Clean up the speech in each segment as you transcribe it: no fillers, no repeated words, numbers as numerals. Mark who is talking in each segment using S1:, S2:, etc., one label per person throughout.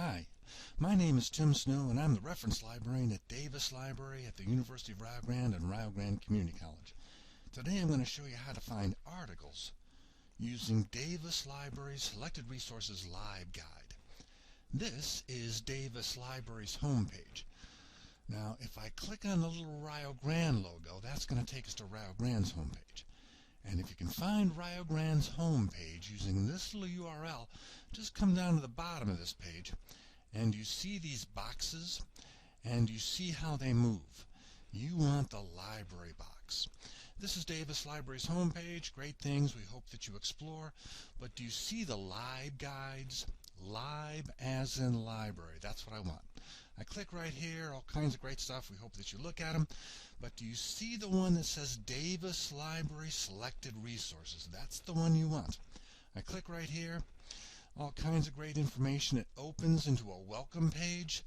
S1: Hi, my name is Tim Snow and I'm the reference librarian at Davis Library at the University of Rio Grande and Rio Grande Community College. Today I'm going to show you how to find articles using Davis Library's Selected Resources LibGuide. This is Davis Library's homepage. Now if I click on the little Rio Grande logo, that's going to take us to Rio Grande's homepage. And if you can find Rio Grande's homepage using this little URL, just come down to the bottom of this page and you see these boxes and you see how they move. You want the library box. This is Davis Library's homepage. Great things we hope that you explore. But do you see the LibGuides? Lib as in library. That's what I want. I click right here, all kinds of great stuff. We hope that you look at them. But do you see the one that says Davis Library Selected Resources? That's the one you want. I click right here, all kinds of great information. It opens into a welcome page,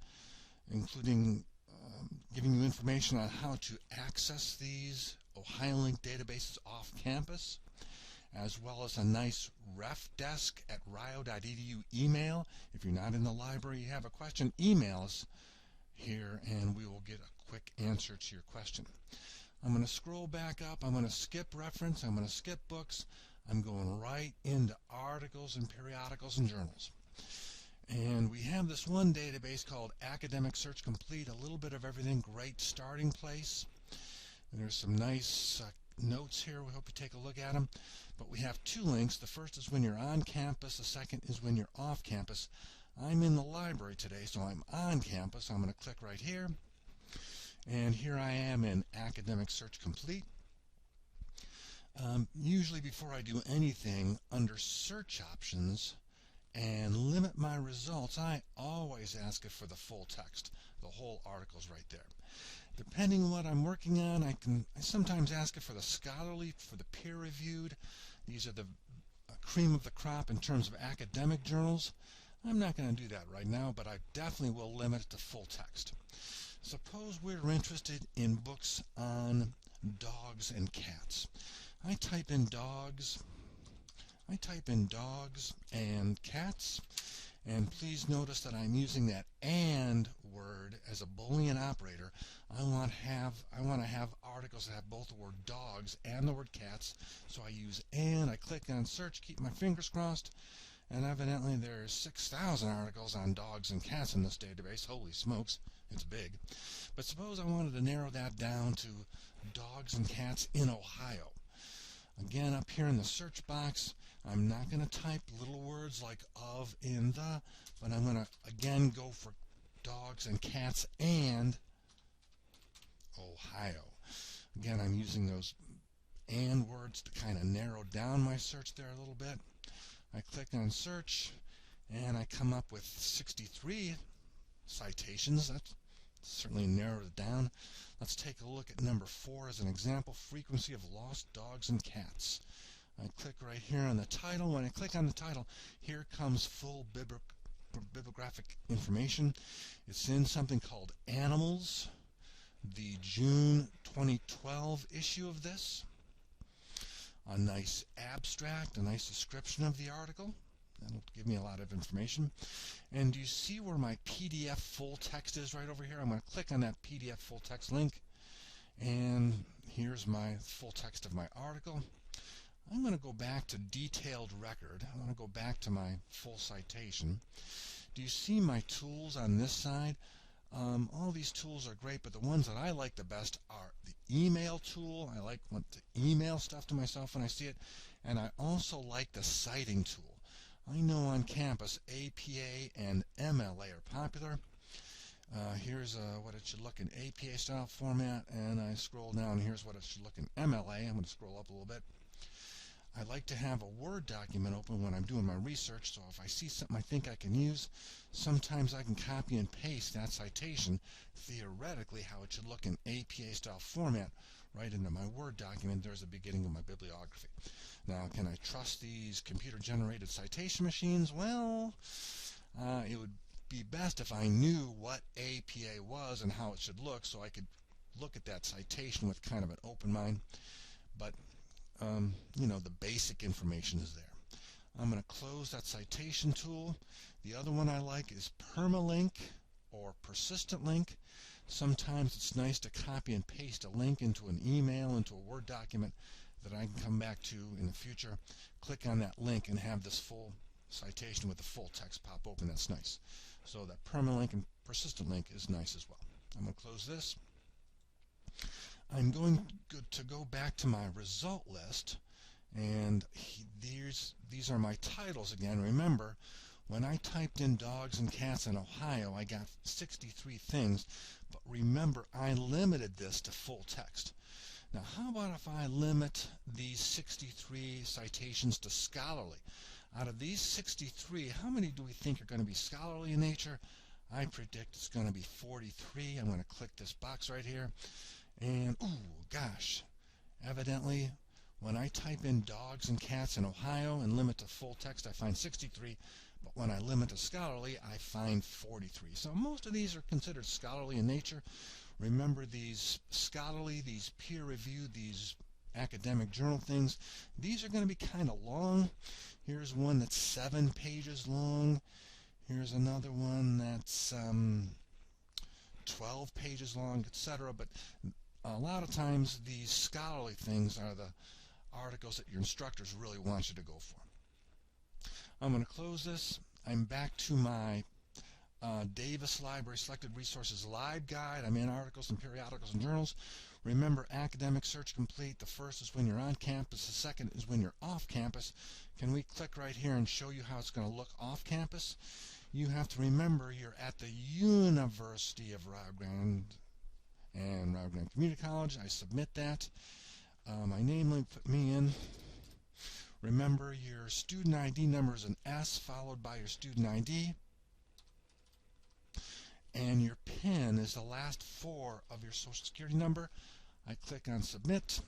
S1: including giving you information on how to access these OhioLink databases off campus, as well as a nice ref desk at rio.edu email. If you're not in the library, you have a question, email us here and we will get a quick answer to your question. I'm going to scroll back up. I'm going to skip reference. I'm going to skip books. I'm going right into articles and periodicals and journals. And we have this one database called Academic Search Complete, a little bit of everything, great starting place. And there's some nice notes here. We hope you take a look at them. But we have two links. The first is when you're on campus. The second is when you're off campus. I'm in the library today, so I'm on campus. I'm going to click right here. And here I am in Academic Search Complete. Usually before I do anything, under search options and limit my results, I always ask it for the full text. The whole article's right there. Depending on what I'm working on, I sometimes ask it for the scholarly, for the peer-reviewed. These are the cream of the crop in terms of academic journals. I'm not going to do that right now, but I definitely will limit it to full text. Suppose we're interested in books on dogs and cats. I type in dogs and cats, and please notice that I'm using that "and" word as a Boolean operator. I want to have articles that have both the word dogs and the word cats, so I use "and." I click on search, keep my fingers crossed, and evidently there's 6,000 articles on dogs and cats in this database. Holy smokes, it's big. But suppose I wanted to narrow that down to dogs and cats in Ohio. Again, up here in the search box, I'm not going to type little words like "of," "in," "the," but I'm going to, again, go for dogs and cats and Ohio. Again, I'm using those "and" words to kind of narrow down my search there a little bit. I click on search, and I come up with 63 citations. That's certainly narrowed it down. Let's take a look at number 4 as an example, frequency of lost dogs and cats. I click right here on the title. When I click on the title, here comes full bibliographic information. It's in something called Animals, the June 2012 issue of this. A nice abstract, a nice description of the article. That'll give me a lot of information. And do you see where my PDF full text is right over here? I'm going to click on that PDF full text link. And here's my full text of my article. I'm going to go back to detailed record. I'm going to go back to my full citation. Do you see my tools on this side? All these tools are great, but the ones that I like the best are the email tool. I like to email stuff to myself when I see it. And I also like the citing tool. I know on campus APA and MLA are popular. Here's what it should look in APA style format, and I scroll down. Here's what it should look in MLA. I'm going to scroll up a little bit. I like to have a Word document open when I'm doing my research, so if I see something I think I can use, sometimes I can copy and paste that citation, theoretically how it should look in APA style format, right into my Word document. There's the beginning of my bibliography. Now, can I trust these computer-generated citation machines? Well, it would be best if I knew what APA was and how it should look, so I could look at that citation with kind of an open mind. But you know, the basic information is there. I'm going to close that citation tool. The other one I like is permalink or persistent link. Sometimes it's nice to copy and paste a link into an email, into a Word document that I can come back to in the future. Click on that link and have this full citation with the full text pop open. That's nice. So that permalink and persistent link is nice as well. I'm going to close this. I'm going to go back to my result list, and these are my titles again. Remember, when I typed in dogs and cats in Ohio, I got 63 things, but remember, I limited this to full text. Now, how about if I limit these 63 citations to scholarly? Out of these 63, how many do we think are going to be scholarly in nature? I predict it's going to be 43. I'm going to click this box right here. And, ooh, gosh, evidently, when I type in dogs and cats in Ohio and limit to full text, I find 63. But when I limit to scholarly, I find 43. So most of these are considered scholarly in nature. Remember, these scholarly, these peer-reviewed, these academic journal things, these are going to be kind of long. Here's one that's 7 pages long. Here's another one that's 12 pages long, etc. But a lot of times these scholarly things are the articles that your instructors really want you to go for. I'm going to close this. I'm back to my Davis Library Selected Resources LibGuide. I'm in articles and periodicals and journals. Remember, academic search complete. The first is when you're on campus. The second is when you're off campus. Can we click right here and show you how it's going to look off campus? You have to remember you're at the University of Rio Grande and Rio Grande Community College. I submit that. My name, let me put me in. Remember, your student ID number is an S followed by your student ID. And your PIN is the last 4 of your Social Security number. I click on Submit.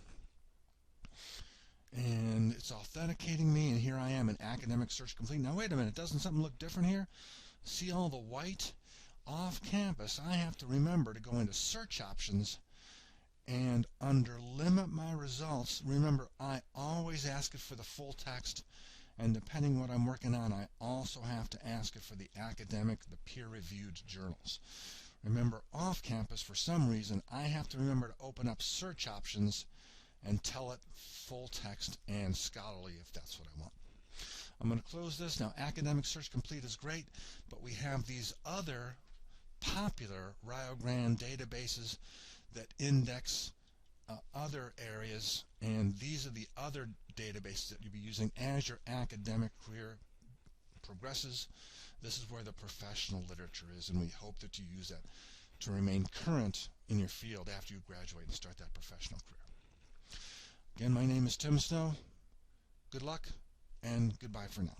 S1: And it's authenticating me, and here I am in Academic Search Complete. Now, wait a minute. Doesn't something look different here? See all the white? Off campus, I have to remember to go into Search Options, and under Limit My Results, remember, I always ask it for the full text, and depending what I'm working on, I also have to ask it for the academic, the peer-reviewed journals. Remember, off campus, for some reason, I have to remember to open up Search Options and tell it full text and scholarly if that's what I want. I'm going to close this. Now, Academic Search Complete is great, but we have these other popular Rio Grande databases that index other areas, and these are the other databases that you'll be using as your academic career progresses. This is where the professional literature is, and we hope that you use that to remain current in your field after you graduate and start that professional career. Again, my name is Tim Snow. Good luck, and goodbye for now.